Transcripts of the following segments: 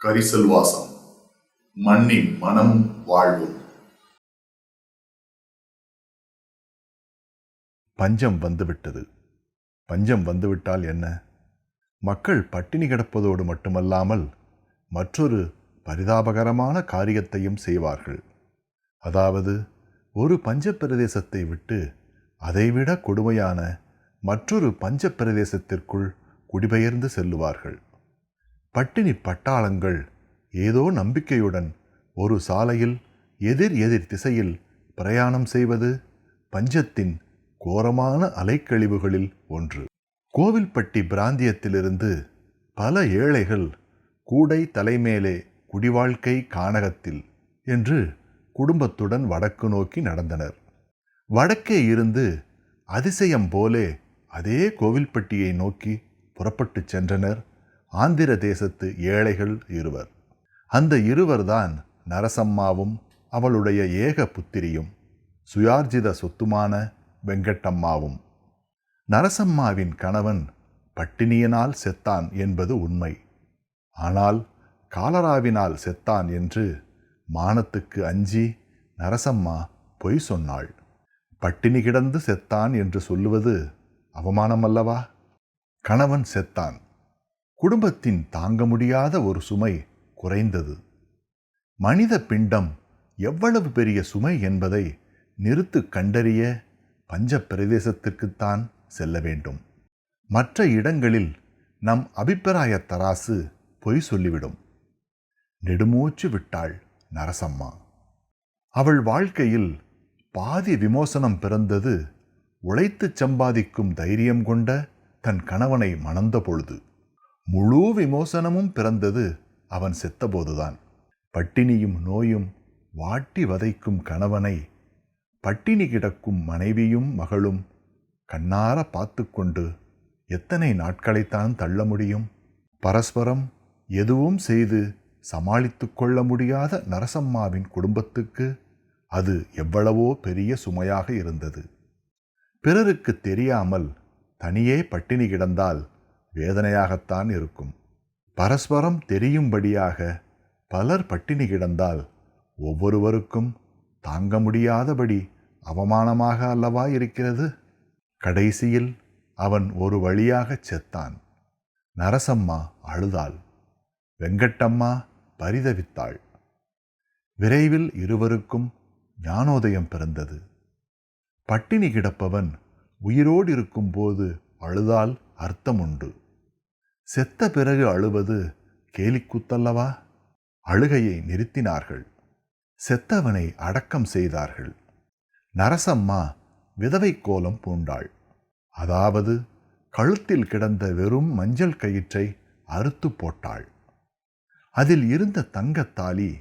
கரிசல்வாசம் மண்ணின் மனமும் வாழ்வும். பஞ்சம் வந்துவிட்டது. பஞ்சம் வந்துவிட்டால் என்ன? மக்கள் பட்டினி கிடப்பதோடு மட்டுமல்லாமல் மற்றொரு பரிதாபகரமான காரியத்தையும் செய்வார்கள். அதாவது, ஒரு பஞ்ச பிரதேசத்தை விட்டு அதைவிட கொடுமையான மற்றொரு பஞ்ச பிரதேசத்திற்குள் குடிபெயர்ந்து செல்லுவார்கள். பட்டினி பட்டாளங்கள் ஏதோ நம்பிக்கையுடன் ஒரு சாலையில் எதிர் எதிர் திசையில் பிரயாணம் செய்வது பஞ்சத்தின் கோரமான அலைக்கழிவுகளில் ஒன்று. கோவில்பட்டி பிராந்தியத்திலிருந்து பல ஏழைகள் கூடை தலைமேலே குடிவாழ்க்கை கானகத்தில் என்று குடும்பத்துடன் வடக்கு நோக்கி நடந்தனர். வடக்கே இருந்து அதிசயம் போலே அதே கோவில்பட்டியை நோக்கி புறப்பட்டு சென்றனர் ஆந்திர தேசத்து ஏழைகள் இருவர். அந்த இருவர்தான் நரசம்மாவும் அவளுடைய ஏக புத்திரியும் சுயார்ஜித சொத்துமான வெங்கட்டம்மாவும். நரசம்மாவின் கணவன் பட்டினியினால் செத்தான் என்பது உண்மை. ஆனால் காலராவினால் செத்தான் என்று மானத்துக்கு அஞ்சி நரசம்மா பொய் சொன்னாள். பட்டினி கிடந்து செத்தான் என்று சொல்லுவது அவமானமல்லவா? கணவன் செத்தான். குடும்பத்தின் தாங்க முடியாத ஒரு சுமை குறைந்தது. மனித பிண்டம் எவ்வளவு பெரிய சுமை என்பதை நிறுத்து கண்டறிய பஞ்ச பிரதேசத்திற்குத்தான் செல்ல வேண்டும். மற்ற இடங்களில் நம் அபிப்பிராய தராசு பொய் சொல்லிவிடும். நெடுமூச்சு விட்டாள் நரசம்மா. அவள் வாழ்க்கையில் பாதி விமோசனம் பிறந்தது உழைத்து சம்பாதிக்கும் தைரியம் கொண்ட தன் கணவனை மணந்த பொழுது. முழு விமோசனமும் பிறந்தது அவன் செத்தபோதுதான். பட்டினியும் நோயும் வாட்டி வதைக்கும் கணவனை பட்டினி கிடக்கும் மனைவியும் மகளும் கண்ணார பார்த்து கொண்டு எத்தனை நாட்களைத்தான் தள்ள முடியும்? பரஸ்பரம் எதுவும் செய்து சமாளித்து கொள்ள முடியாத நரசம்மாவின் குடும்பத்துக்கு அது எவ்வளவோ பெரிய சுமையாக இருந்தது. பிறருக்கு தெரியாமல் தனியே பட்டினி கிடந்தால் வேதனையாகத்தான் இருக்கும். பரஸ்பரம் தெரியும்படியாக பலர் பட்டினி கிடந்தால் ஒவ்வொருவருக்கும் தாங்க முடியாதபடி அவமானமாக அல்லவா இருக்கிறது? கடைசியில் அவன் ஒரு வழியாகச் செத்தான். நரசம்மா அழுதாள். வெங்கட்டம்மா பரிதவித்தாள். விரைவில் இருவருக்கும் ஞானோதயம் பிறந்தது. பட்டினி கிடப்பவன் உயிரோடு இருக்கும்போது அழுதால் அர்த்தமுண்டு. செத்த பிறகு அழுவது கேலிக்கூத்தல்லவா? அழுகையை நிறுத்தினார்கள். செத்தவனை அடக்கம் செய்தார்கள். நரசம்மா விதவை கோலம் பூண்டாள். அதாவது கழுத்தில் கிடந்த வெறும் மஞ்சள் கயிற்றை அறுத்து போட்டாள். அதில் இருந்த தங்கத்தாலி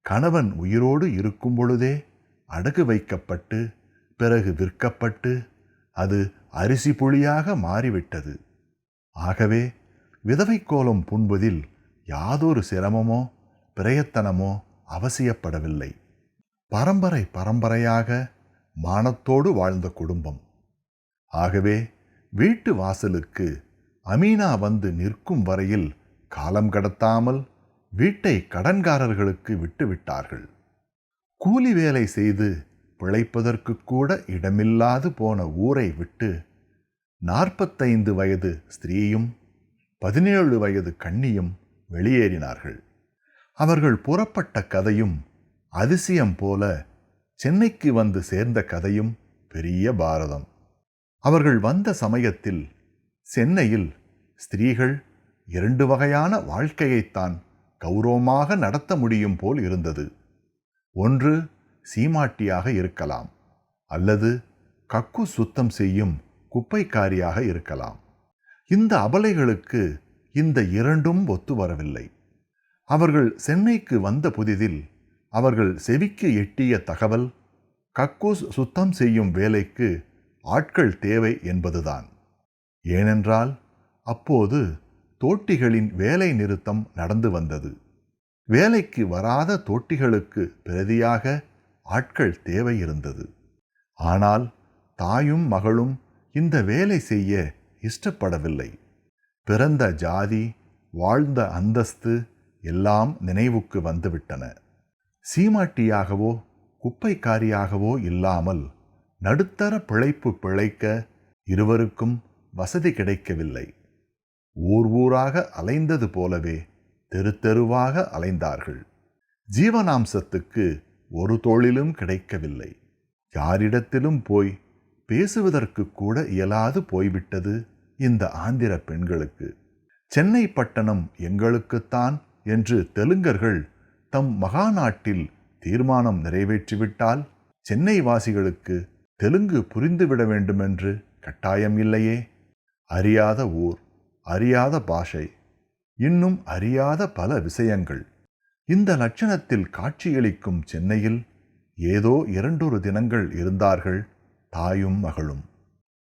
கணவன் உயிரோடு இருக்கும் பொழுதே அடகு வைக்கப்பட்டு பிறகு விற்கப்பட்டு அது அரிசி புளியாக மாறிவிட்டது. ஆகவே விதவை கோலம் பூண்பதில் யாதொரு சிரமமோ பிரயத்தனமோ அவசியப்படவில்லை. பரம்பரை பரம்பரையாக மானத்தோடு வாழ்ந்த குடும்பம். ஆகவே வீட்டு வாசலுக்கு அமீனா வந்து நிற்கும் வரையில் காலம் கடத்தாமல் வீட்டை கடன்காரர்களுக்கு விட்டுவிட்டார்கள். கூலி வேலை செய்து பிழைப்பதற்கு கூட இடமில்லாது போன ஊரை விட்டு 45 வயது ஸ்திரீயும் 17 வயது கன்னியும் வெளியேறினார்கள். அவர்கள் புறப்பட்ட கதையும் அதிசயம் போல சென்னைக்கு வந்து சேர்ந்த கதையும் பெரிய பாரதம். அவர்கள் வந்த சமயத்தில் சென்னையில் ஸ்திரீகள் 2 வகையான வாழ்க்கையைத்தான் கௌரவமாக நடத்த முடியும் போல் இருந்தது. ஒன்று சீமாட்டியாக இருக்கலாம், அல்லது கக்கு சுத்தம் செய்யும் குப்பைக்காரியாக இருக்கலாம். இந்த அபலைகளுக்கு இந்த இரண்டும் ஒத்து வரவில்லை. அவர்கள் சென்னைக்கு வந்த புதிதில் அவர்கள் செவிக்கு எட்டிய தகவல் கக்கூஸ் சுத்தம் செய்யும் வேலைக்கு ஆட்கள் தேவை என்பதுதான். ஏனென்றால் அப்போது தோட்டிகளின் வேலை நிறுத்தம் நடந்து வந்தது. வேலைக்கு வராத தோட்டிகளுக்கு பிரதியாக ஆட்கள் தேவை இருந்தது. ஆனால் தாயும் மகளும் இந்த வேலை செய்ய இஷ்டப்படவில்லை. பிறந்த ஜாதி, வாழ்ந்த அந்தஸ்து எல்லாம் நினைவுக்கு வந்துவிட்டன. சீமாட்டியாகவோ குப்பைக்காரியாகவோ இல்லாமல் நடுத்தர பிழைப்பு பிழைக்க இருவருக்கும் வசதி கிடைக்கவில்லை. ஊர் ஊராக அலைந்தது போலவே தெரு தெருவாக அலைந்தார்கள். ஜீவனாம்சத்துக்கு ஒரு தொழிலும் கிடைக்கவில்லை. யாரிடத்திலும் போய் பேசுவதற்கு கூட இயலாது போய்விட்டது இந்த ஆந்திர பெண்களுக்கு. சென்னை பட்டணம் எங்களுக்குத்தான் என்று தெலுங்கர்கள் தம் மகாநாட்டில் தீர்மானம் நிறைவேற்றிவிட்டால் சென்னை வாசிகளுக்கு தெலுங்கு புரிந்துவிட வேண்டுமென்று கட்டாயம் இல்லையே. அறியாத ஊர், அறியாத பாஷை, இன்னும் அறியாத பல விஷயங்கள். இந்த லட்சணத்தில் காட்சியளிக்கும் சென்னையில் ஏதோ 2 தினங்கள் இருந்தார்கள் தாயும் மகளும்.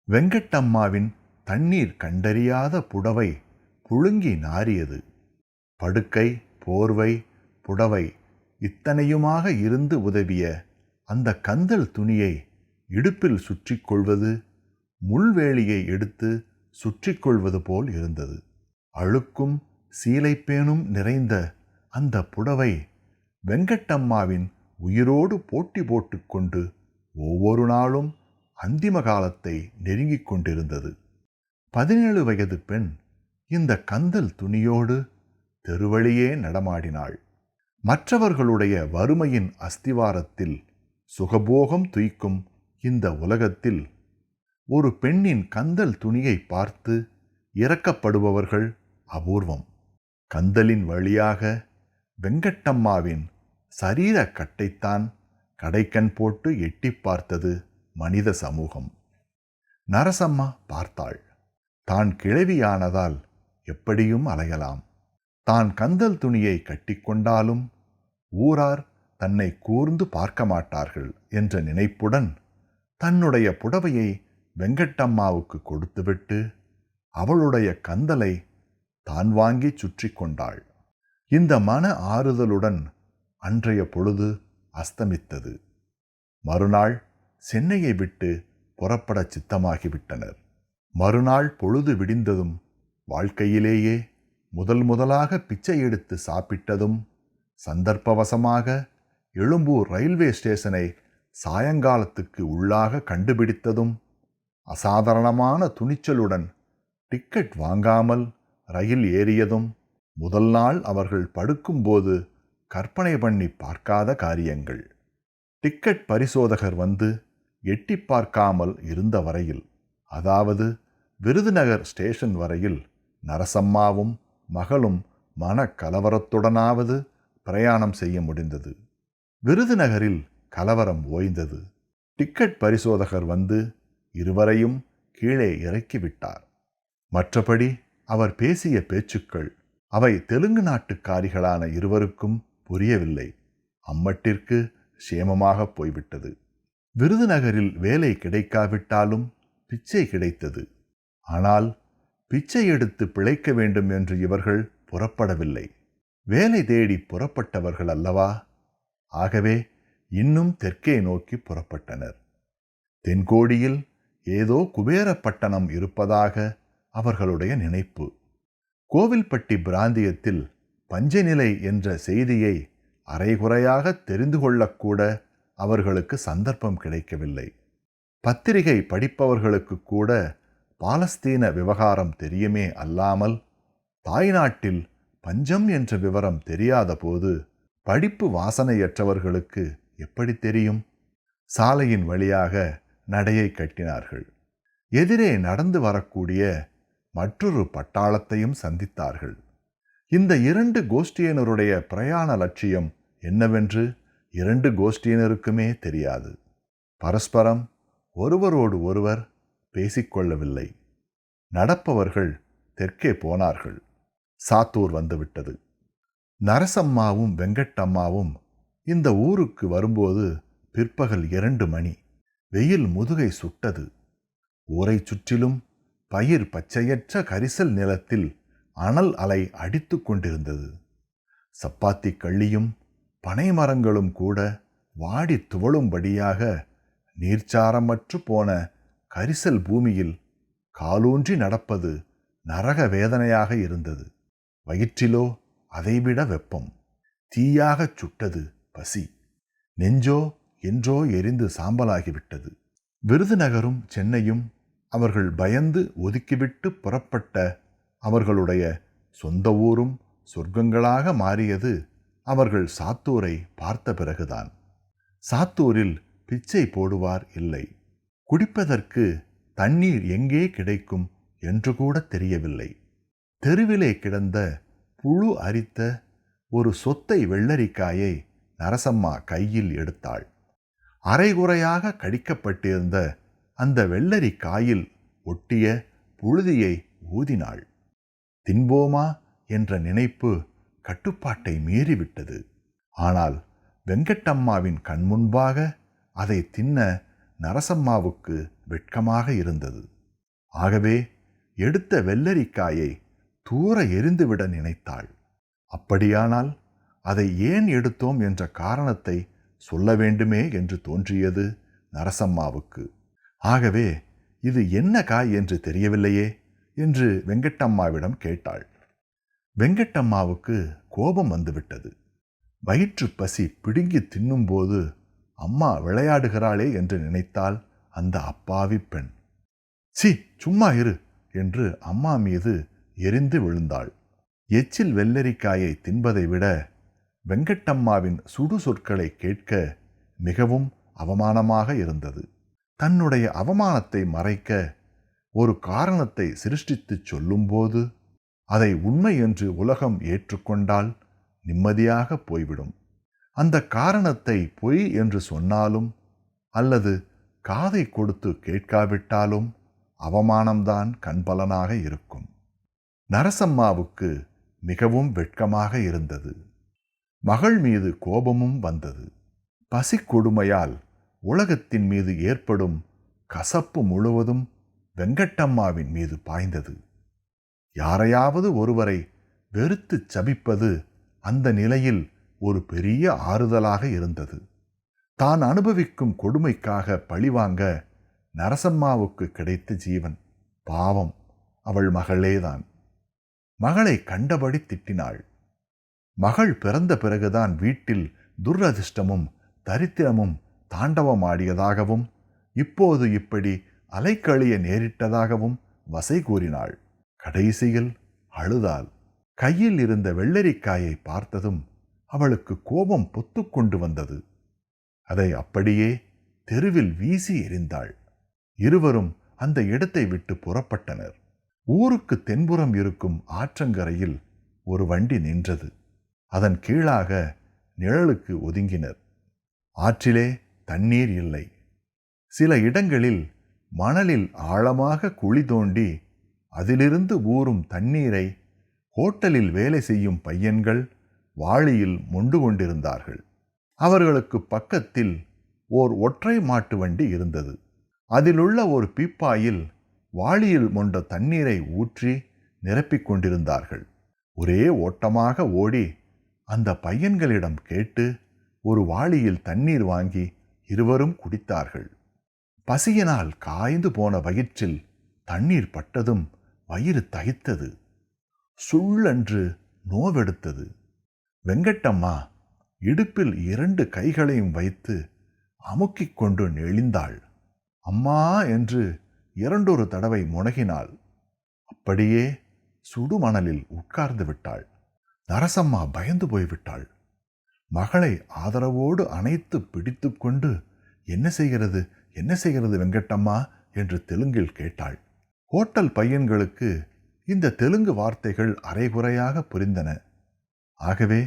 வெங்கட்டம்மாவின் தண்ணீர் கண்டறியாத புடவை புழுங்கி நாறியது. படுக்கை, போர்வை, புடவை இத்தனையுமாக இருந்து உதவிய அந்த கந்தல் துணியை இடுப்பில் சுற்றி கொள்வது முள்வேலியை எடுத்து சுற்றி கொள்வது போல் இருந்தது. அழுக்கும் சீலைப்பேனும் நிறைந்த அந்த புடவை வெங்கட்டம்மாவின் உயிரோடு போட்டி போட்டுக்கொண்டு ஒவ்வொரு நாளும் அந்திம காலத்தை நெருங்கிக் கொண்டிருந்தது. 17 வயது பெண் இந்த கந்தல் துணியோடு தெருவழியே நடமாடினாள். மற்றவர்களுடைய வறுமையின் அஸ்திவாரத்தில் சுகபோகம் துய்க்கும் இந்த உலகத்தில் ஒரு பெண்ணின் கந்தல் துணியை பார்த்து இரக்கப்படுபவர்கள் அபூர்வம். கந்தலின் வழியாக வெங்கட்டம்மாவின் சரீர கட்டைத்தான் கடைக்கண் போட்டு எட்டி பார்த்தது மனித சமூகம். நரசம்மா பார்த்தாள். தான் கிழவியானதால் எப்படியும் அலையலாம். தான் கந்தல் துணியை கட்டிக்கொண்டாலும் ஊரார் தன்னை கூர்ந்து பார்க்க மாட்டார்கள் என்ற நினைப்புடன் தன்னுடைய புடவையை வெங்கட்டம்மாவுக்கு கொடுத்துவிட்டு அவளுடைய கந்தலை தான் வாங்கி சுற்றி கொண்டாள். இந்த மன ஆறுதலுடன் அன்றைய பொழுது அஸ்தமித்தது. மறுநாள் சென்னையை விட்டு புறப்பட சித்தமாகிவிட்டனர். மறுநாள் பொழுது விடிந்ததும் வாழ்க்கையிலேயே முதலாக பிச்சை எடுத்து சாப்பிட்டதும் சந்தர்ப்பவசமாக எழும்பூர் ரயில்வே ஸ்டேஷனை சாயங்காலத்துக்கு உள்ளாக கண்டுபிடித்ததும் அசாதாரணமான துணிச்சலுடன் டிக்கெட் வாங்காமல் ரயில் ஏறியதும் முதல் நாள் அவர்கள் படுக்கும்போது கற்பனை பண்ணி பார்க்காத காரியங்கள். டிக்கெட் பரிசோதகர் வந்து எட்டி பார்க்காமல் இருந்த வரையில், அதாவது விருதுநகர் ஸ்டேஷன் வரையில் நரசம்மாவும் மகளும் மனக்கலவரத்துடனாவது பிரயாணம் செய்ய முடிந்தது. விருதுநகரில் கலவரம் ஓய்ந்தது. டிக்கெட் பரிசோதகர் வந்து இருவரையும் கீழே இறக்கிவிட்டார். மற்றபடி அவர் பேசிய பேச்சுக்கள் அவை தெலுங்கு நாட்டுக்காரிகளான இருவருக்கும் புரியவில்லை. அம்மட்டிற்கு சேமமாக போய்விட்டது. விருதுநகரில் வேலை கிடைக்காவிட்டாலும் பிச்சை கிடைத்தது. ஆனால் பிச்சை எடுத்து பிழைக்க வேண்டும் என்று இவர்கள் புறப்படவில்லை. வேலை தேடி புறப்பட்டவர்கள் அல்லவா? ஆகவே இன்னும் தெற்கே நோக்கி புறப்பட்டனர். தென்கோடியில் ஏதோ குபேரப்பட்டணம் இருப்பதாக அவர்களுடைய நினைப்பு. கோவில்பட்டி பிராந்தியத்தில் பஞ்சநிலை என்ற செய்தியை அரைகுறையாக தெரிந்து கொள்ளக்கூட அவர்களுக்கு சந்தர்ப்பம் கிடைக்கவில்லை. பத்திரிகை படிப்பவர்களுக்கு கூட பாலஸ்தீன விவகாரம் தெரியுமே அல்லாமல் தாய்நாட்டில் பஞ்சம் என்ற விவரம் தெரியாத போது படிப்பு வாசனையற்றவர்களுக்கு எப்படி தெரியும்? சாலையின் வழியாக நடையை கட்டினார்கள். எதிரே நடந்து வரக்கூடிய மற்றொரு பட்டாளத்தையும் சந்தித்தார்கள். இந்த 2 கோஷ்டியினருடைய பிரயாண லட்சியம் என்னவென்று 2 கோஷ்டியினருக்குமே தெரியாது. பரஸ்பரம் ஒருவரோடு ஒருவர் பேசிக்கொள்ளவில்லை. நடப்பவர்கள் தெற்கே போனார்கள். சாத்தூர் வந்துவிட்டது. நரசம்மாவும் வெங்கட்டம்மாவும் இந்த ஊருக்கு வரும்போது பிற்பகல் 2 மணி. வெயில் முதுகை சுட்டது. ஊரை சுற்றிலும் பயிர் பச்சையற்ற கரிசல் நிலத்தில் அனல் அலை அடித்து கொண்டிருந்தது. சப்பாத்தி கள்ளியும் பனை மரங்களும் கூட வாடி துவளும்படியாக நீர்ச்சாரமற்று போன கரிசல் பூமியில் காலூன்றி நடப்பது நரக வேதனையாக இருந்தது. வயிற்றிலோ அதைவிட வெப்பம். தீயாகச் சுட்டது பசி. நெஞ்சோ என்றோ எரிந்து சாம்பலாகிவிட்டது. விருதுநகரும் சென்னையும் அவர்கள் பயந்து ஒதுக்கிவிட்டு புறப்பட்ட அவர்களுடைய சொந்த ஊரும் சொர்க்கங்களாக மாறியது அவர்கள் சாத்தூரை பார்த்த பிறகுதான். சாத்தூரில் பிச்சை போடுவார் இல்லை. குடிப்பதற்கு தண்ணீர் எங்கே கிடைக்கும் என்று கூட தெரியவில்லை. தெருவிலே கிடந்த புழு அரித்த ஒரு சொத்தை வெள்ளரிக்காயை நரசம்மா கையில் எடுத்தாள். அரைகுறையாக கடிக்கப்பட்டிருந்த அந்த வெள்ளரிக்காயில் ஒட்டிய புழுதியை ஊதினாள். தின்போமா என்ற நினைப்பு கட்டுப்பாட்டை மீறிவிட்டது. ஆனால் வெங்கட்டம்மாவின் கண்முன்பாக அதை தின்ன நரசம்மாவுக்கு வெட்கமாக இருந்தது. ஆகவே எடுத்த வெள்ளரிக்காயை தூர எரிந்துவிட நினைத்தாள். அப்படியானால் அதை ஏன் எடுத்தோம் என்ற காரணத்தை சொல்ல வேண்டுமே என்று தோன்றியது நரசம்மாவுக்கு. ஆகவே இது என்ன காய் என்று தெரியவில்லையே என்று வெங்கட்டம்மாவிடம் கேட்டாள். வெங்கட்டம்மாவுக்கு கோபம் வந்துவிட்டது. வயிற்று பசி பிடுங்கி தின்னும்போது அம்மா விளையாடுகிறாளே என்று நினைத்தாள் அந்த அப்பாவி பெண். சி, சும்மா இரு என்று அம்மா மீது எரிந்து விழுந்தாள். எச்சில் வெள்ளரிக்காயை தின்பதை விட வெங்கட்டம்மாவின் சுடு சொற்களை கேட்க மிகவும் அவமானமாக இருந்தது. தன்னுடைய அவமானத்தை மறைக்க ஒரு காரணத்தை சிருஷ்டித்துச் சொல்லும்போது அதை உண்மை என்று உலகம் ஏற்றுக்கொண்டால் நிம்மதியாக போய்விடும். அந்த காரணத்தை பொய் என்று சொன்னாலும் அல்லது காதை கொடுத்து கேட்காவிட்டாலும் அவமானம்தான் கண்பலனாக இருக்கும். நரசம்மாவுக்கு மிகவும் வெட்கமாக இருந்தது. மகள் மீது கோபமும் வந்தது. பசி கொடுமையால் உலகத்தின் மீது ஏற்படும் கசப்பு முழுவதும் வெங்கட்டம்மாவின் மீது பாய்ந்தது. யாரையாவது ஒருவரை வெறுத்து சபிப்பது அந்த நிலையில் ஒரு பெரிய ஆறுதலாக இருந்தது. தான் அனுபவிக்கும் கொடுமைக்காக பழிவாங்க நரசம்மாவுக்கு கிடைத்த ஜீவன். பாவம், அவள் மகளேதான். மகளை கண்டபடி திட்டினாள். மகள் பிறந்த பிறகுதான் வீட்டில் துரதிர்ஷ்டமும் தரித்திரமும் தாண்டவமாடியதாகவும் இப்போது இப்படி அலைக்கழிய நேரிட்டதாகவும் வசை கூறினாள். கடைசியில் அழுதாள். கையில் இருந்த வெள்ளரிக்காயை பார்த்ததும் அவளுக்கு கோபம் பொத்துக்கொண்டு வந்தது. அதை அப்படியே தெருவில் வீசி எறிந்தாள். இருவரும் அந்த இடத்தை விட்டு புறப்பட்டனர். ஊருக்கு தென்புறம் இருக்கும் ஆற்றங்கரையில் ஒரு வண்டி நின்றது. அதன் கீழாக நிழலுக்கு ஒதுங்கினர். ஆற்றிலே தண்ணீர் இல்லை. சில இடங்களில் மணலில் ஆழமாக குழி தோண்டி அதிலிருந்து ஊறும் தண்ணீரை ஹோட்டலில் வேலை செய்யும் பையன்கள் வாளியில் மொண்டு கொண்டிருந்தார்கள். அவர்களுக்கு பக்கத்தில் ஓர் ஒற்றை மாட்டு வண்டி இருந்தது. அதிலுள்ள ஒரு பீப்பாயில் வாளியில் மொண்ட தண்ணீரை ஊற்றி நிரப்பிக் கொண்டிருந்தார்கள். ஒரே ஓட்டமாக ஓடி அந்த பையன்களிடம் கேட்டு ஒரு வாளியில் தண்ணீர் வாங்கி இருவரும் குடித்தார்கள். பசியினால் காய்ந்து போன வயிற்றில் தண்ணீர் பட்டதும் வயிறு தகித்தது. சுள்ளென்று நோவெடுத்தது. வெங்கட்டம்மா இடுப்பில் 2 கைகளையும் வைத்து அமுக்கிக் கொண்டு நெளிந்தாள். அம்மா என்று 2 தடவை முனகினாள். அப்படியே சுடுமணலில் உட்கார்ந்து விட்டாள். நரசம்மா பயந்து போய்விட்டாள். மகளை ஆதரவோடு அணைத்து பிடித்து கொண்டு என்ன செய்கிறது வெங்கட்டம்மா என்று தெலுங்கில் கேட்டாள். ஹோட்டல் பையன்களுக்கு இந்த தெலுங்கு வார்த்தைகள் அரைகுறையாக புரிந்தன. ஆகவே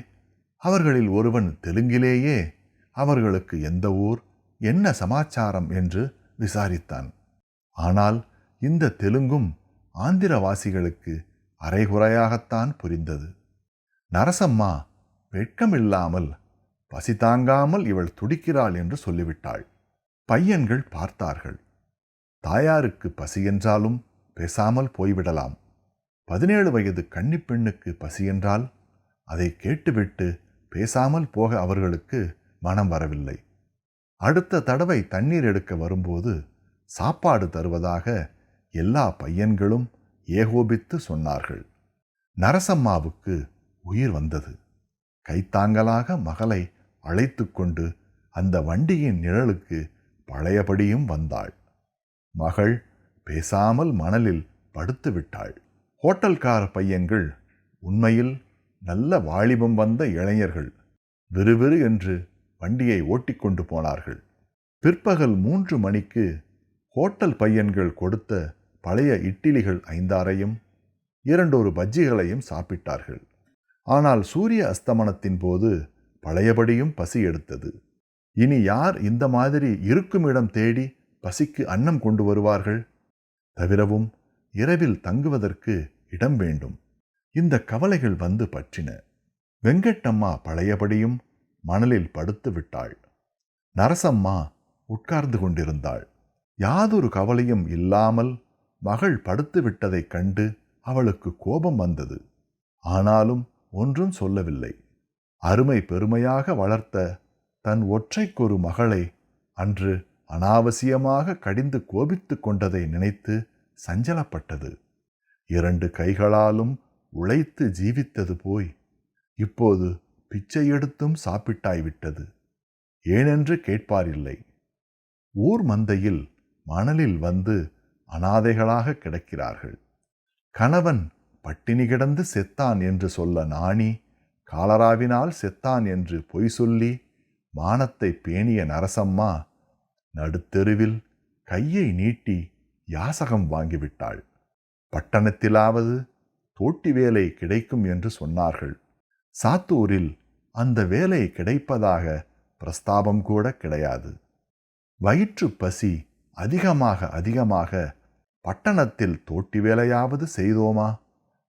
அவர்களில் ஒருவன் தெலுங்கிலேயே அவர்களுக்கு எந்த ஊர், என்ன சமாச்சாரம் என்று விசாரித்தான். ஆனால் இந்த தெலுங்கும் ஆந்திரவாசிகளுக்கு அரைகுறையாகத்தான் புரிந்தது. நரசம்மா வெட்கமில்லாமல் பசி தாங்காமல் இவள் துடிக்கிறாள் என்று சொல்லிவிட்டாள். பையன்கள் பார்த்தார்கள். தாயாருக்கு பசி என்றாலும் பேசாமல் போய்விடலாம். 17 வயது கன்னிப்பெண்ணுக்கு பசி என்றால் அதை கேட்டுவிட்டு பேசாமல் போக அவர்களுக்கு மனம் வரவில்லை. அடுத்த தடவை தண்ணீர் எடுக்க வரும்போது சாப்பாடு தருவதாக எல்லா பையன்களும் ஏகோபித்து சொன்னார்கள். நரசம்மாவுக்கு உயிர் வந்தது. கைத்தாங்கலாக மகளை அழைத்து கொண்டு அந்த வண்டியின் நிழலுக்கு பழையபடியும் வந்தாள். மகள் பேசாமல் மணலில் படுத்து விட்டாள். ஹோட்டல்கார பையன்கள் உண்மையில் நல்ல வாலிபம் வந்த இளைஞர்கள். விறுவிறு என்று வண்டியை ஓட்டிக்கொண்டு போனார்கள். பிற்பகல் 3 மணிக்கு ஹோட்டல் பையன்கள் கொடுத்த பழைய இட்லிகள் 5-6ஐயும் 2 பஜ்ஜிகளையும் சாப்பிட்டார்கள். ஆனால் சூரிய அஸ்தமனத்தின் போது பழையபடியும் பசி எடுத்தது. இனி யார் இந்த மாதிரி இருக்குமிடம் தேடி பசிக்கு அன்னம் கொண்டு வருவார்கள்? தவிரவும் இரவில் தங்குவதற்கு இடம் வேண்டும். இந்த கவலைகள் வந்து பற்றின. வெங்கட்டம்மா பழையபடியும் மணலில் படுத்து விட்டாள். நரசம்மா உட்கார்ந்து கொண்டிருந்தாள். யாதொரு கவலையும் இல்லாமல் மகள் படுத்து விட்டதைக் கண்டு அவளுக்கு கோபம் வந்தது. ஆனாலும் ஒன்றும் சொல்லவில்லை. அருமை பெருமையாக வளர்த்த தன் ஒற்றைக்கொரு மகளை அன்று அனாவசியமாக கடிந்து கோபித்து கொண்டதை நினைத்து சஞ்சலப்பட்டது. 2 கைகளாலும் உழைத்து ஜீவித்தது போய் இப்போது பிச்சை எடுத்தும் சாப்பிட்டாய்விட்டது. ஏனென்று கேட்பாரில்லை. ஊர் மந்தையில் மணலில் வந்து அனாதைகளாக கிடக்கிறார்கள். கணவன் பட்டினி கிடந்து செத்தான் என்று சொல்ல நாணி காலராவினால் செத்தான் என்று பொய் சொல்லி மானத்தை பேணிய நரசம்மா நடுத்தெருவில் கையை நீட்டி யாசகம் வாங்கிவிட்டாள். பட்டணத்திலாவது தோட்டி வேலை கிடைக்கும் என்று சொன்னார்கள். சாத்தூரில் அந்த வேலை கிடைப்பதாக பிரஸ்தாபம் கூட கிடையாது. வயிற்று பசி அதிகமாக பட்டணத்தில் தோட்டி வேலையாவது செய்தோமா?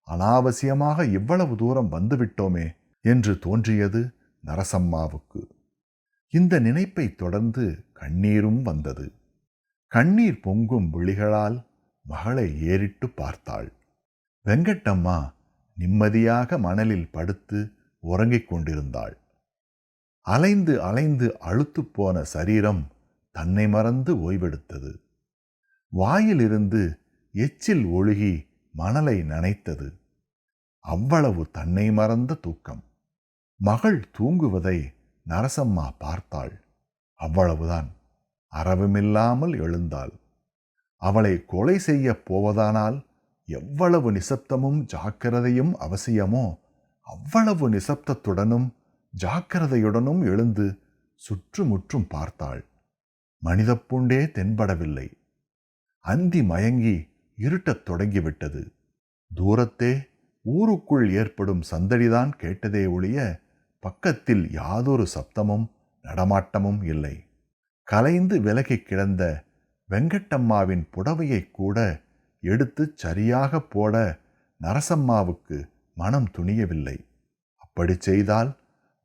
அனாவசியமாக இவ்வளவு தூரம் வந்துவிட்டோமே என்று தோன்றியது நரசம்மாவுக்கு. இந்த நினைப்பை தொடர்ந்து கண்ணீரும் வந்தது. கண்ணீர் பொங்கும் விழிகளால் மகளை ஏறிட்டு பார்த்தாள். வெங்கட்டம்மா நிம்மதியாக மணலில் படுத்து உறங்கிக் கொண்டிருந்தாள். அலைந்து அலைந்து அழுத்து போன சரீரம் தன்னை மறந்து ஓய்வெடுத்தது. வாயிலிருந்து எச்சில் ஒழுகி மணலை நனைத்தது. அவ்வளவு தன்னை மறந்த தூக்கம். மகள் தூங்குவதை நரசம்மா பார்த்தாள். அவ்வளவுதான். அரவமில்லாமல் எழுந்தாள். அவளை கொலை செய்ய போவதானால் எவ்வளவு நிசப்தமும் ஜாக்கிரதையும் அவசியமோ அவ்வளவு நிசப்தத்துடனும் ஜாக்கிரதையுடனும் எழுந்து சுற்றுமுற்றும் பார்த்தாள். மனிதப்புண்டே தென்படவில்லை. அந்தி மயங்கி இருட்டத் தொடங்கிவிட்டது. தூரத்தே ஊருக்குள் ஏற்படும் சந்தடிதான் கேட்டதே ஒழிய பக்கத்தில் யாதொரு சப்தமும் நடமாட்டமும் இல்லை. கலைந்து விலகி கிடந்த வெங்கட்டம்மாவின் புடவையை கூட எடுத்து சரியாக போட நரசம்மாவுக்கு மனம் துணியவில்லை. அப்படி செய்தால்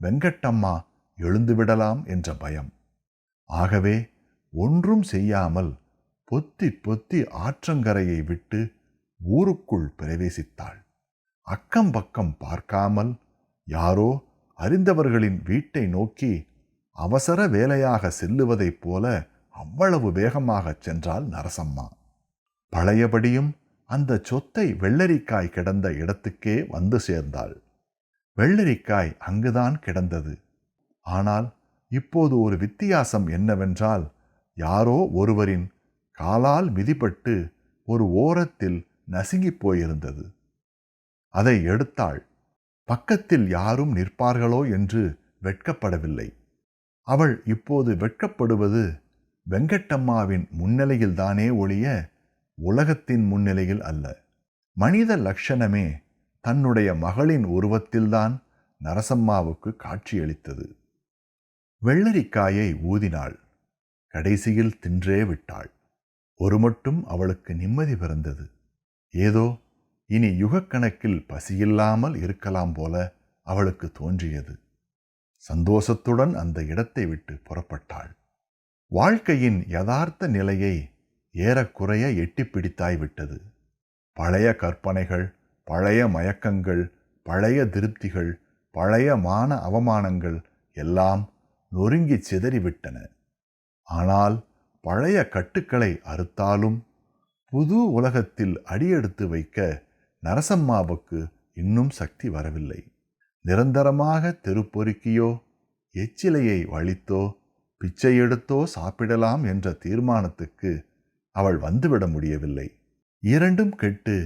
வெங்கட்டம்மா எழுந்துவிடலாம் என்ற பயம். ஆகவே ஒன்றும் செய்யாமல் பொத்தி பொத்தி ஆற்றங்கரையை விட்டு ஊருக்குள் பிரவேசித்தாள். அக்கம் பக்கம் பார்க்காமல் யாரோ அறிந்தவர்களின் வீட்டை நோக்கி அவசர வேலையாக செல்லுவதைப் போல அவ்வளவு வேகமாகச் சென்றாள் நரசம்மா. பழையபடியும் அந்த சொத்தை வெள்ளரிக்காய் கிடந்த இடத்துக்கே வந்து சேர்ந்தாள். வெள்ளரிக்காய் அங்குதான் கிடந்தது. ஆனால் இப்போது ஒரு வித்தியாசம் என்னவென்றால் யாரோ ஒருவரின் காலால் மிதிப்பட்டு ஒரு ஓரத்தில் நசுங்கிப் போயிருந்தது. அதை எடுத்தாள். பக்கத்தில் யாரும் நிற்பார்களோ என்று வெட்கப்படவில்லை. அவள் இப்போது வெட்கப்படுவது வெங்கட்டம்மாவின் முன்னிலையில்தானே ஒழிய உலகத்தின் முன்னிலையில் அல்ல. மனித லட்சணமே தன்னுடைய மகளின் உருவத்தில்தான் நரசம்மாவுக்கு காட்சியளித்தது. வெள்ளரிக்காயை ஊதினாள். கடைசியில் தின்றே விட்டாள். ஒரு மட்டும் அவளுக்கு நிம்மதி பிறந்தது. ஏதோ இனி யுகக்கணக்கில் பசியில்லாமல் இருக்கலாம் போல அவளுக்கு தோன்றியது. சந்தோஷத்துடன் அந்த இடத்தை விட்டு புறப்பட்டாள். வாழ்க்கையின் யதார்த்த நிலையை ஏறக்குறைய எட்டி பிடித்தாய்விட்டது. பழைய கற்பனைகள், பழைய மயக்கங்கள், பழைய திருப்திகள், பழைய மான அவமானங்கள் எல்லாம் நொறுங்கி சிதறிவிட்டன. ஆனால் பழைய கட்டுக்களை அறுத்தாலும் புது உலகத்தில் அடியெடுத்து வைக்க நரசம்மாவுக்கு இன்னும் சக்தி வரவில்லை. நிரந்தரமாக தெருப்பொறுக்கியோ எச்சிலையை வழித்தோ பிச்சை எடுத்தோ சாப்பிடலாம் என்ற தீர்மானத்துக்கு அவள் வந்துவிட முடியவில்லை. இரண்டும் கெட்டு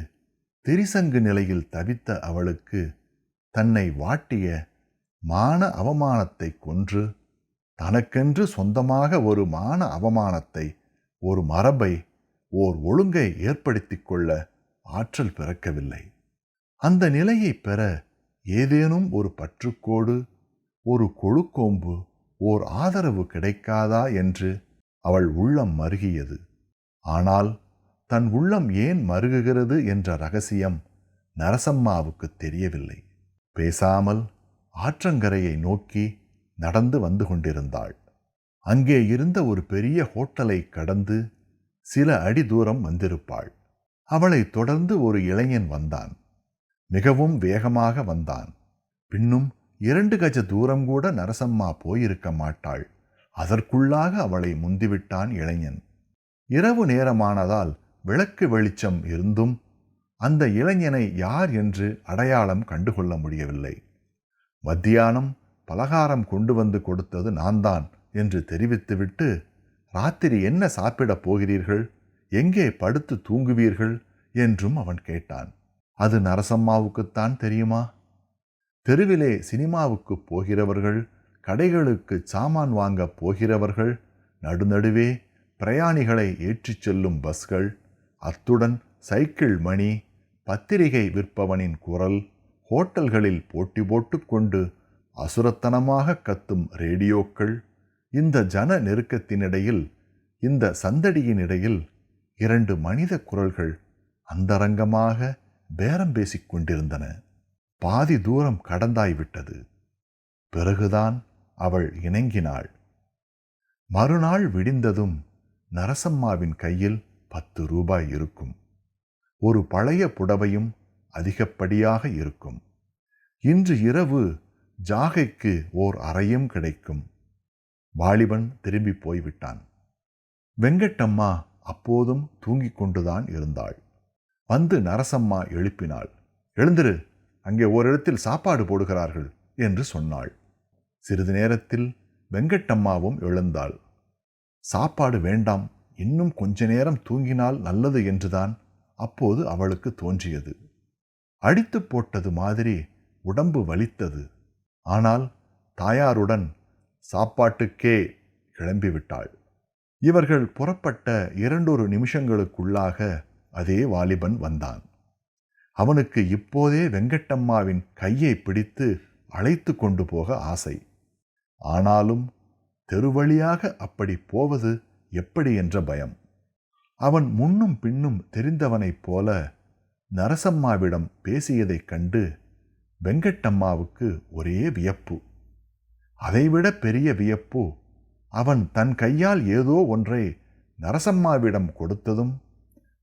திரிசங்கு நிலையில் தவித்த அவளுக்கு தன்னை வாட்டிய மான அவமானத்தை கொன்று தனக்கென்று சொந்தமாக ஒரு மான அவமானத்தை, ஒரு மரபை, ஓர் ஒழுங்கை ஏற்படுத்தி கொள்ள ஆற்றல் பிறக்கவில்லை. அந்த நிலையை பெற ஏதேனும் ஒரு பற்றுக்கோடு, ஒரு கொழுக்கோம்பு, ஓர் ஆதரவு கிடைக்காதா என்று அவள் உள்ளம் மருகியது. ஆனால் தன் உள்ளம் ஏன் மருகுகிறது என்ற ரகசியம் நரசம்மாவுக்கு தெரியவில்லை. பேசாமல் ஆற்றங்கரையை நோக்கி நடந்து வந்து கொண்டிருந்தாள். அங்கே இருந்த ஒரு பெரிய ஹோட்டலை கடந்து சில அடி தூரம் வந்திருப்பாள். அவளை தொடர்ந்து ஒரு இளைஞன் வந்தான். மிகவும் வேகமாக வந்தான். பின்னும் 2 கஜ தூரம் கூட நரசம்மா போயிருக்க மாட்டாள். அதற்குள்ளாக அவளை முந்திவிட்டான் இளைஞன். இரவு நேரமானதால் விளக்கு வெளிச்சம் இருந்தும் அந்த இளைஞனை யார் என்று அடையாளம் கண்டுகொள்ள முடியவில்லை. மத்தியானம் பலகாரம் கொண்டு வந்து கொடுத்தது நான் தான் என்று தெரிவித்துவிட்டு, ராத்திரி என்ன சாப்பிடப் போகிறீர்கள், எங்கே படுத்து தூங்குவீர்கள் என்றும் அவன் கேட்டான். அது நரசம்மாவுக்குத்தான் தெரியுமா? தெருவிலே சினிமாவுக்கு போகிறவர்கள், கடைகளுக்கு சாமான் வாங்க போகிறவர்கள், நடுநடுவே பிரயாணிகளை ஏற்றிச் செல்லும் பஸ்கள், அத்துடன் சைக்கிள் மணி, பத்திரிகை விற்பவனின் குரல், ஹோட்டல்களில் போட்டி போட்டுக்கொண்டு அசுரத்தனமாக கத்தும் ரேடியோக்கள், இந்த ஜன நெருக்கத்தினிடையில், இந்த சந்தடியினிடையில் 2 மனித குரல்கள் அந்தரங்கமாக பேரம் பேசிக் கொண்டிருந்தன. பாதி தூரம் கடந்தாய்விட்டது. பிறகுதான் அவள் இணங்கினாள். மறுநாள் விடிந்ததும் நரசம்மாவின் கையில் 10 ரூபாய் இருக்கும். ஒரு பழைய புடவையும் அதிகப்படியாக இருக்கும். இன்று இரவு ஜாகைக்கு ஓர் அறையும் கிடைக்கும். வாலிபன் திரும்பி போய்விட்டான். வெங்கட்டம்மா அப்போதும் தூங்கிக் கொண்டுதான் இருந்தாள். வந்து நரசம்மா எழுப்பினாள். எழுந்திரு, அங்கே ஓரிடத்தில் சாப்பாடு போடுகிறார்கள் என்று சொன்னாள். சிறிது நேரத்தில் வெங்கட்டம்மாவும் எழுந்தாள். சாப்பாடு வேண்டாம், இன்னும் கொஞ்ச நேரம் தூங்கினால் நல்லது என்றுதான் அப்போது அவளுக்கு தோன்றியது. அடித்து போட்டது மாதிரி உடம்பு வலித்தது. ஆனால் தாயாருடன் சாப்பாட்டுக்கே கிளம்பிவிட்டாள். இவர்கள் புறப்பட்ட 2 நிமிஷங்களுக்குள்ளாக அதே வாலிபன் வந்தான். அவனுக்கு இப்போதே வெங்கட்டம்மாவின் கையை பிடித்து அழைத்து கொண்டு போக ஆசை. ஆனாலும் தெருவழியாக அப்படி போவது எப்படி என்ற பயம். அவன் முன்னும் பின்னும் தெரிந்தவனைப் போல நரசம்மாவிடம் பேசியதைக் கண்டு வெங்கட்டம்மாவுக்கு ஒரே வியப்பு. அதைவிட பெரிய வியப்பு, அவன் தன் கையால் ஏதோ ஒன்றை நரசம்மாவிடம் கொடுத்ததும்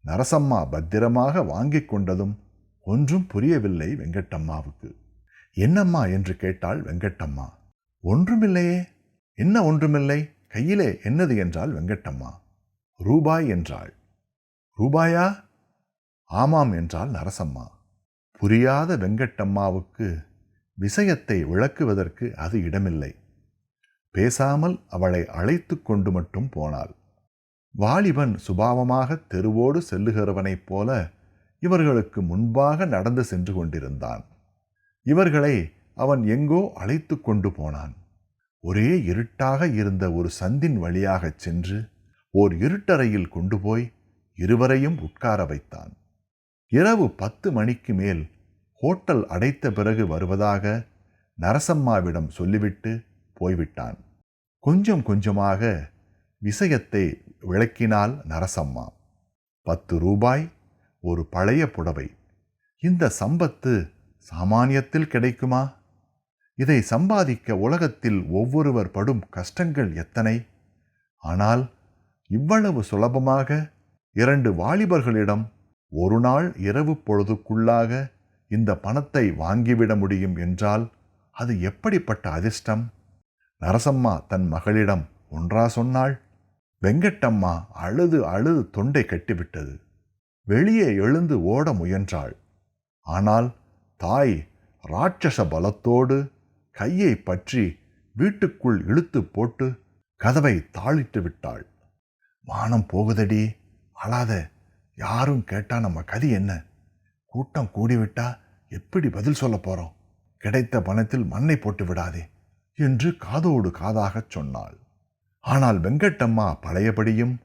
நரசம்மா பத்திரமாக வாங்கி கொண்டதும் ஒன்றும் புரியவில்லை வெங்கட்டம்மாவுக்கு. என்னம்மா என்று கேட்டாள் வெங்கட்டம்மா. ஒன்றுமில்லையே. என்ன ஒன்றுமில்லை? கையிலே என்னது என்றாள் வெங்கட்டம்மா. ரூபாய் என்றாள். ரூபாயா? ஆமாம் என்றாள் நரசம்மா. புரியாத வெங்கட்டம்மாவுக்கு விஷயத்தை விளக்குவதற்கு அது இடமில்லை. பேசாமல் அவளை அழைத்து கொண்டு மட்டும் போனாள். வாலிபன் சுபாவமாக தெருவோடு செல்லுகிறவனைப் போல இவர்களுக்கு முன்பாக நடந்து சென்று கொண்டிருந்தான். இவர்களை அவன் எங்கோ அழைத்து கொண்டு போனான். ஒரே இருட்டாக இருந்த ஒரு சந்தின் வழியாகச் சென்று ஓர் இருட்டறையில் கொண்டு போய் இருவரையும் உட்கார வைத்தான். இரவு 10 மணிக்கு மேல் ஹோட்டல் அடைத்த பிறகு வருவதாக நரசம்மாவிடம் சொல்லிவிட்டு போய்விட்டான். கொஞ்சம் கொஞ்சமாக விஷயத்தை விளக்கினாள் நரசம்மா. 10 ரூபாய், ஒரு பழைய புடவை. இந்த சம்பத்து சாமானியத்தில் கிடைக்குமா? இதை சம்பாதிக்க உலகத்தில் ஒவ்வொருவர் படும் கஷ்டங்கள் எத்தனை! ஆனால் இவ்வளவு சுலபமாக 2 வாலிபர்களிடம் ஒரு நாள் இரவு பொழுதுக்குள்ளாக இந்த பணத்தை வாங்கிவிட முடியும் என்றால் அது எப்படிப்பட்ட அதிர்ஷ்டம்! நரசம்மா தன் மகளிடம் ஒன்றா சொன்னாள். வெங்கட்டம்மா அழுது அழுது தொண்டை கட்டிவிட்டது. வெளியே எழுந்து ஓட முயன்றாள். ஆனால் தாய் ராட்சச பலத்தோடு கையை பற்றி வீட்டுக்குள் இழுத்து போட்டு கதவை தாளிட்டு விட்டாள். மானம் போகுதடி, அழாத, யாரும் கேட்டா நம்ம கதி என்ன? கூட்டம் கூடிவிட்டா எப்படி பதில் சொல்ல போறோம்? கிடைத்த பணத்தில் மண்ணை போட்டு விடாதே என்று காதோடு காதாகச் சொன்னாள். ஆனால் வெங்கட்டம்மா பழையபடியும்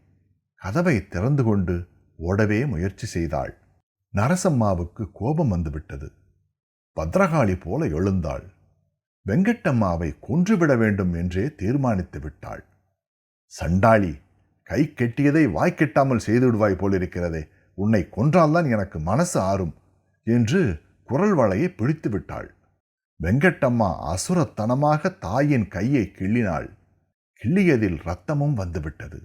கதவை திறந்து கொண்டு ஓடவே முயற்சி செய்தாள். நரசம்மாவுக்கு கோபம் வந்துவிட்டது. பத்ரகாளி போல எழுந்தாள். வெங்கட்டம்மாவை கொன்றுவிட வேண்டும் என்றே தீர்மானித்து விட்டாள். சண்டாளி, கை கெட்டியதை வாய் கெட்டாமல் செய்துவிடுவாய் போலிருக்கிறதே, உன்னை கொன்றால்தான் எனக்கு மனசு ஆறும் என்று குரல் வளையை பிடித்து விட்டாள். வெங்கட்டம்மா அசுரத்தனமாக தாயின் கையை கிள்ளினாள். கிள்ளியதில் இரத்தமும் வந்துவிட்டது.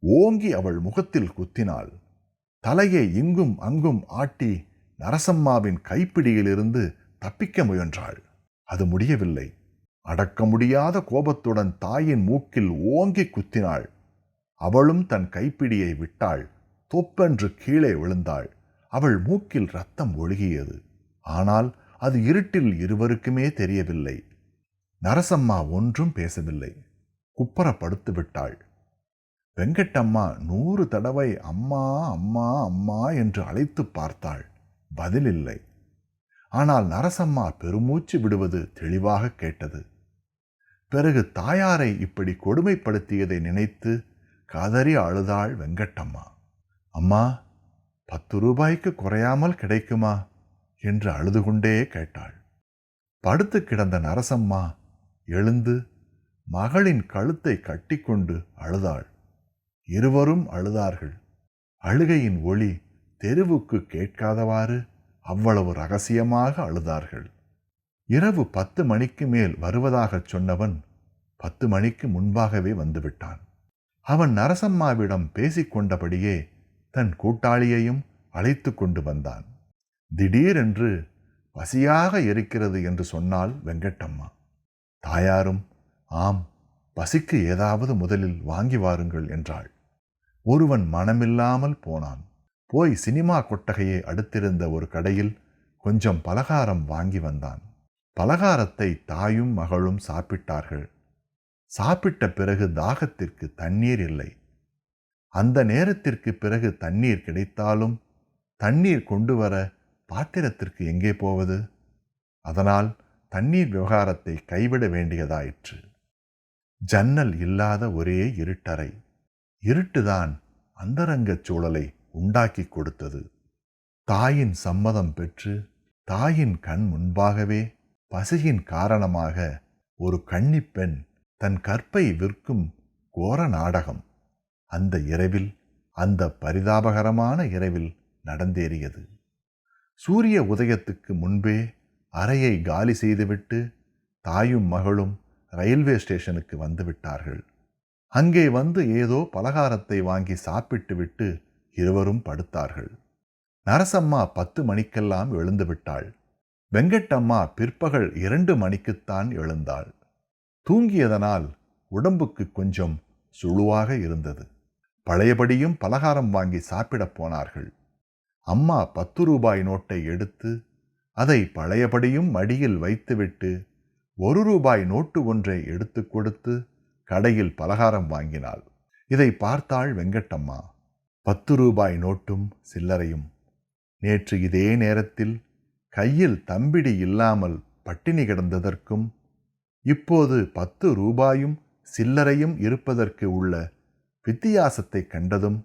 ஓங்கி அவள் முகத்தில் குத்தினாள். தலையை இங்கும் அங்கும் ஆட்டி நரசம்மாவின் கைப்பிடியிலிருந்து தப்பிக்க முயன்றாள். அது முடியவில்லை. அடக்க முடியாத கோபத்துடன் தாயின் மூக்கில் ஓங்கி குத்தினாள். அவளும் தன் கைப்பிடியை விட்டாள். தொப்பென்று கீழே விழுந்தாள். அவள் மூக்கில் இரத்தம் ஒழுகியது. ஆனால் அது இருட்டில் இருவருக்குமே தெரியவில்லை. நரசம்மா ஒன்றும் பேசவில்லை. குப்புறப்படுத்து விட்டாள். வெங்கட்டம்மா 100 தடவை அம்மா அம்மா அம்மா என்று அழைத்து பார்த்தாள். பதிலில்லை. ஆனால் நரசம்மா பெருமூச்சு விடுவது தெளிவாக கேட்டது. பிறகு தாயாரை இப்படி கொடுமைப்படுத்தியதை நினைத்து கதறி அழுதாள் வெங்கட்டம்மா. அம்மா, 10 ரூபாய்க்கு குறையாமல் கிடைக்குமா என்று அழுது கொண்டே கேட்டாள். படுத்து கிடந்த நரசம்மா எழுந்து மகளின் கழுத்தை கட்டிக்கொண்டு அழுதாள். இருவரும் அழுதார்கள். அழுகையின் ஒளி தெருவுக்கு கேட்காதவாறு அவ்வளவு ரகசியமாக அழுதார்கள். இரவு 10 மணிக்கு மேல் வருவதாகச் சொன்னவன் 10 மணிக்கு முன்பாகவே வந்துவிட்டான். அவன் நரசம்மாவிடம் பேசிக்கொண்டபடியே தன் கூட்டாளியையும் அழைத்து கொண்டு வந்தான். திடீரென்று பசியாக இருக்கிறது என்று சொன்னாள் வெங்கட்டம்மா. தாயாரும், ஆம், பசிக்கு ஏதாவது முதலில் வாங்கி வாருங்கள் என்றாள். ஒருவன் மனமில்லாமல் போனான். போய் சினிமா கொட்டகையை அடுத்திருந்த ஒரு கடையில் கொஞ்சம் பலகாரம் வாங்கி வந்தான். பலகாரத்தை தாயும் மகளும் சாப்பிட்டார்கள். சாப்பிட்ட பிறகு தாகத்திற்கு தண்ணீர் இல்லை. அந்த நேரத்திற்கு பிறகு தண்ணீர் கிடைத்தாலும் தண்ணீர் கொண்டு வர பாத்திரத்திற்கு எங்கே போவது? அதனால் தண்ணீர் விவகாரத்தை கைவிட வேண்டியதாயிற்று. ஜன்னல் இல்லாத ஒரே இருட்டறை. இருட்டுதான் அந்தரங்கச் சூழலை உண்டாக்கி கொடுத்தது. தாயின் சம்மதம் பெற்று தாயின் கண் முன்பாகவே பசியின் காரணமாக ஒரு கன்னிப்பெண் தன் கற்பை விற்கும் கோர நாடகம் அந்த இரவில், அந்த பரிதாபகரமான இரவில் நடந்தேறியது. சூரிய உதயத்துக்கு முன்பே அறையை காலி செய்துவிட்டு தாயும் மகளும் ரயில்வே ஸ்டேஷனுக்கு வந்துவிட்டார்கள். அங்கே வந்து ஏதோ பலகாரத்தை வாங்கி சாப்பிட்டு விட்டு இருவரும் படுத்தார்கள். நரசம்மா 10 மணிக்கெல்லாம் எழுந்து விட்டாள். வெங்கட்டம்மா பிற்பகல் 2 மணிக்குத்தான் எழுந்தாள். தூங்கியதனால் உடம்புக்கு கொஞ்சம் சுழுவாக இருந்தது. பழையபடியும் பலகாரம் வாங்கி சாப்பிடப் போனார்கள். அம்மா 10 ரூபாய் நோட்டை எடுத்து அதை பழையபடியும் மடியில் வைத்துவிட்டு 1 ரூபாய் நோட்டு ஒன்றை எடுத்து கொடுத்து கடையில் பலகாரம் வாங்கினாள். இதை பார்த்தாள் வெங்கட்டம்மா. 10 ரூபாய் நோட்டும் சில்லறையும். நேற்று இதே நேரத்தில் கையில் தம்பிடி இல்லாமல் பட்டினி கிடந்ததற்கும் இப்போது 10 ரூபாயும் சில்லறையும் இருப்பதற்கு உள்ள வித்தியாசத்தை கண்டதும்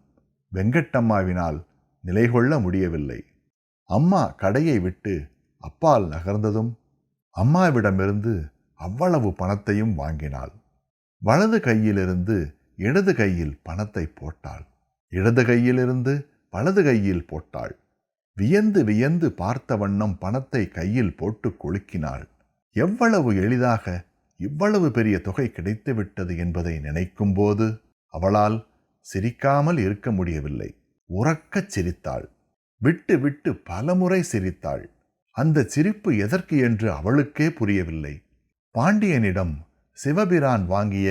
வெங்கட்டம்மாவினால் நிலைகொள்ள முடியவில்லை. அம்மா கடையை விட்டு அப்பால் நகர்ந்ததும் அம்மாவிடமிருந்து அவ்வளவு பணத்தையும் வாங்கினாள். வலது கையிலிருந்து இடது கையில் பணத்தை போட்டாள். இடது கையிலிருந்து வலது கையில் போட்டாள். வியந்து வியந்து பார்த்த வண்ணம் பணத்தை கையில் போட்டு கொளுக்கினாள். எவ்வளவு எளிதாக இவ்வளவு பெரிய தொகை கிடைத்துவிட்டது என்பதை நினைக்கும் போது அவளால் சிரிக்காமல் இருக்க முடியவில்லை. உறக்கச் சிரித்தாள். விட்டு விட்டு பலமுறை சிரித்தாள். அந்த சிரிப்பு எதற்கு என்று அவளுக்கே புரியவில்லை. பாண்டியனிடம் சிவபிரான் வாங்கிய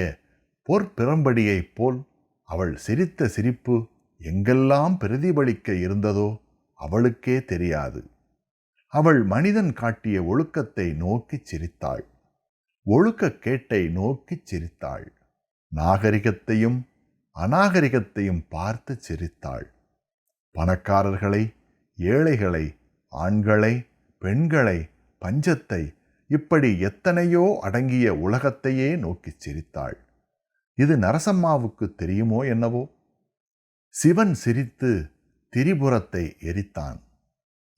பொற்பிரம்படியைப் போல் அவள் சிரித்த சிரிப்பு எங்கெல்லாம் பிரதிபலிக்க இருந்ததோ அவளுக்கே தெரியாது. அவள் மனிதன் காட்டிய ஒழுக்கத்தை நோக்கிச் சிரித்தாள். ஒழுக்கக்கேட்டை நோக்கிச் சிரித்தாள். நாகரிகத்தையும் அநாகரிகத்தையும் பார்த்து சிரித்தாள். பணக்காரர்களை, ஏழைகளை, ஆண்களை, பெண்களை, பஞ்சத்தை, இப்படி எத்தனையோ அடங்கிய உலகத்தையே நோக்கிச் சிரித்தாள். இது நரசம்மாவுக்கு தெரியுமோ என்னவோ? சிவன் சிரித்து திரிபுரத்தை எரித்தான்.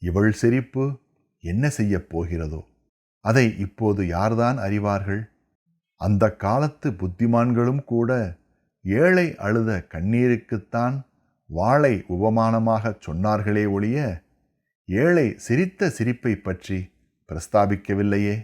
இவள் சிரிப்பு என்ன செய்யப் போகிறதோ அதை இப்போது யார்தான் அறிவார்கள்? அந்த காலத்து புத்திமான்களும் கூட ஏழை அழுத கண்ணீருக்குத்தான் வாளை உபமானமாகச் சொன்னார்களே ஒழிய ஏழை சிரித்த சிரிப்பை பற்றி பிரஸ்தாபிக்கவில்லையே.